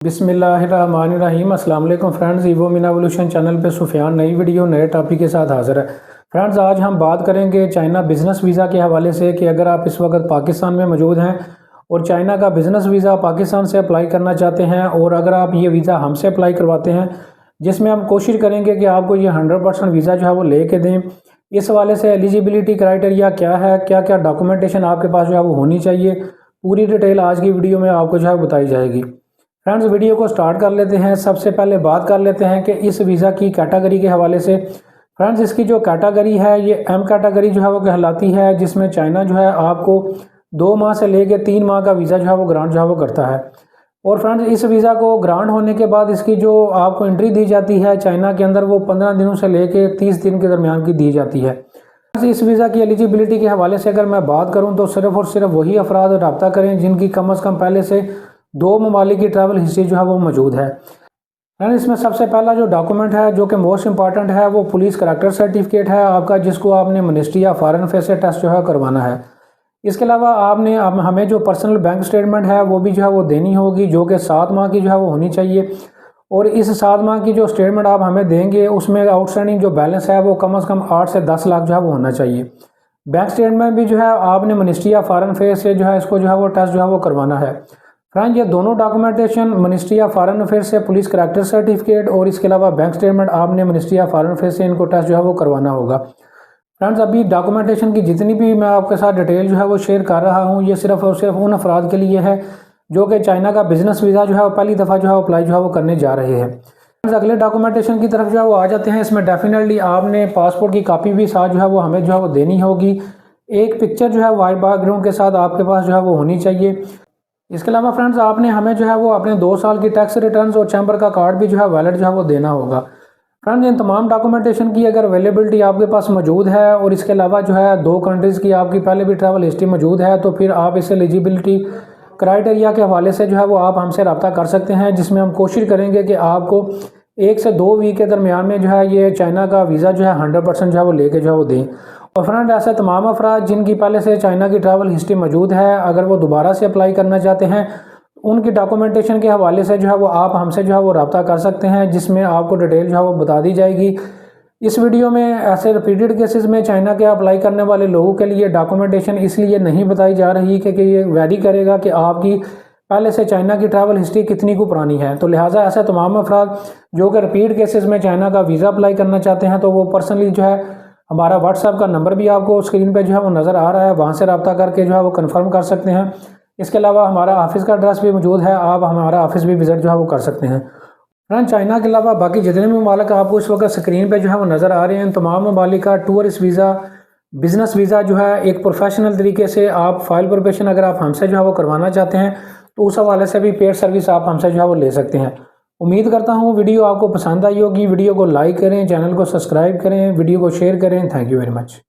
बिस्मिल्लाहिर्रहमानिर्रहीम। अस्सलाम वालेकुम friends, evo Meena evolution channel पे सुफियान नई वीडियो नए टॉपिक के साथ हाज़िर है। फ्रेंड्स, आज हम बात करेंगे चाइना बिज़नेस वीज़ा के हवाले से कि अगर आप इस वक्त पाकिस्तान में मौजूद हैं और चाइना का बिज़नेस वीज़ा पाकिस्तान से अप्लाई करना चाहते हैं और अगर आप ये वीज़ा हमसे अप्लाई करवाते हैं, जिसमें हम कोशिश करेंगे कि आपको ये 100% वीज़ा जो है वो ले के दें। इस हवाले से एलिजिबिलिटी क्राइटेरिया क्या है, क्या क्या डॉक्यूमेंटेशन आपके पास जो है वो होनी चाहिए, पूरी डिटेल आज की वीडियो में आपको जो है बताई जाएगी। फ्रेंड्स, वीडियो को स्टार्ट कर लेते हैं। सबसे पहले बात कर लेते हैं कि इस वीज़ा की कैटेगरी के हवाले से। फ्रेंड्स, इसकी जो कैटेगरी है ये एम कैटेगरी जो है वो कहलाती है, जिसमें चाइना जो है आपको 2 माह से लेके 3 माह का वीज़ा जो है वो ग्रांट जो है वो करता है। और फ्रेंड्स, इस वीज़ा को ग्रांट होने के बाद इसकी जो आपको एंट्री दी जाती है चाइना के अंदर, वो 15 दिनों से लेके 30 दिन के दरमियान की दी जाती है। इस वीज़ा की एलिजिबिलिटी के हवाले से अगर मैं बात करूँ तो सिर्फ़ और सिर्फ वही अफराद रब्ता करें जिनकी कम अज़ कम पहले से 2 ममालिक की ट्रैवल हिस्ट्री जो है वो मौजूद है। एंड इसमें सबसे पहला जो डॉक्यूमेंट है जो कि मोस्ट इंपॉर्टेंट है वो पुलिस करैक्टर सर्टिफिकेट है आपका, जिसको आपने मिनिस्ट्री ऑफ फॉरेन अफेयर्स से टेस्ट जो है करवाना है। इसके अलावा आपने हमें जो पर्सनल बैंक स्टेटमेंट है वो भी जो है वो देनी होगी, जो कि 7 माह की जो है वो होनी चाहिए। और इस 7 माह की जो स्टेटमेंट आप हमें देंगे उसमें आउटस्टैंडिंग जो बैलेंस है वो कम से कम 8 से 10 लाख जो है वो होना चाहिए। बैंक स्टेटमेंट भी जो है आपने मिनिस्ट्री ऑफ फॉरेन अफेयर्स से जो है इसको जो है वो टेस्ट जो है वो करवाना है। फ्रेंड्स, ये दोनों documentation ministry of foreign affairs से पुलिस करैक्टर सर्टिफिकेट और इसके अलावा बैंक स्टेटमेंट आपने मिनिस्ट्री ऑफ फॉरेन अफेयर्स से इनको टेस्ट जो है वो करवाना होगा। फ्रेंड्स, अभी डॉक्यूमेंटेशन की जितनी भी मैं आपके साथ डिटेल जो है वो शेयर कर रहा हूँ, ये सिर्फ और सिर्फ उन अफराद के लिए है जो कि चाइना का बिजनेस वीज़ा जो है वो पहली दफ़ा जो है अप्लाई जो है वो करने जा रहे हैं। फ्रेंड्स, अगले डॉक्यूमेंटेशन की तरफ जो है वो आ जाते हैं। इसमें डेफिनेटली आपने पासपोर्ट की कॉपी भी साथ जो है वो हमें जो है वो देनी होगी। एक पिक्चर जो है वाइट बैकग्राउंड के साथ आपके पास जो है वो होनी चाहिए। इसके अलावा फ्रेंड्स, आपने हमें जो है वो अपने 2 साल की टैक्स रिटर्न्स और चैम्बर का कार्ड भी जो है वैलिड जो है वो देना होगा। फ्रेंड्स, इन तमाम डॉक्यूमेंटेशन की अगर अवेलेबिलिटी आपके पास मौजूद है और इसके अलावा जो है 2 कंट्रीज़ की आपकी पहले भी ट्रैवल हिस्ट्री मौजूद है, तो फिर आप इस एलिजिबिलिटी क्राइटेरिया के हवाले से जो है वो आप हमसे रब्ता कर सकते हैं, जिसमें हम कोशिश करेंगे कि आपको 1 से 2 वीक के दरमियान में जो है ये चाइना का वीज़ा जो है 100% जो है वो लेके जो है वो दें। और फ्रेंड, ऐसे तमाम अफराद जिनकी पहले से चाइना की ट्रैवल हिस्ट्री मौजूद है, अगर वो दोबारा से अप्लाई करना चाहते हैं, उनकी डॉक्यूमेंटेशन के हवाले से जो है वो आप हमसे जो है वो रब्ता कर सकते हैं, जिसमें आपको डिटेल जो है वो बता दी जाएगी। इस वीडियो में ऐसे रिपीटेड केसेस में चाइना के अप्लाई करने वाले लोगों के लिए डॉक्यूमेंटेशन इसलिए नहीं बताई जा रही कि ये वेरी करेगा कि आपकी पहले से चाइना की ट्रैवल हिस्ट्री कितनी को पुरानी है। तो लिहाजा ऐसे तमाम अफराद जो कि रिपीट केसेस में चाइना का वीज़ा अप्लाई करना चाहते हैं, तो वो पर्सनली जो है हमारा व्हाट्सएप का नंबर भी आपको स्क्रीन पे जो है वो नज़र आ रहा है, वहाँ से रब्ता करके जो है वो कंफर्म कर सकते हैं। इसके अलावा हमारा ऑफिस का एड्रेस भी मौजूद है, आप हमारा ऑफिस भी विज़िट जो है वो कर सकते हैं। फ्रेंड, चाइना के अलावा बाकी जितने भी ममालिक आपको इस वक्त स्क्रीन पे जो है वो नज़र आ रहे हैं, तमाम ममालिक का टूरिस्ट वीज़ा, बिज़नेस वीज़ा जो है एक प्रोफेशनल तरीके से आप फाइल प्रिपरेशन अगर आप हमसे जो है वो करवाना चाहते हैं, तो उस हवाले से भी पेड सर्विस आप हमसे जो है वो ले सकते हैं। उम्मीद करता हूँ वीडियो आपको पसंद आई होगी। वीडियो को लाइक करें, चैनल को सब्सक्राइब करें, वीडियो को शेयर करें। Thank you very much.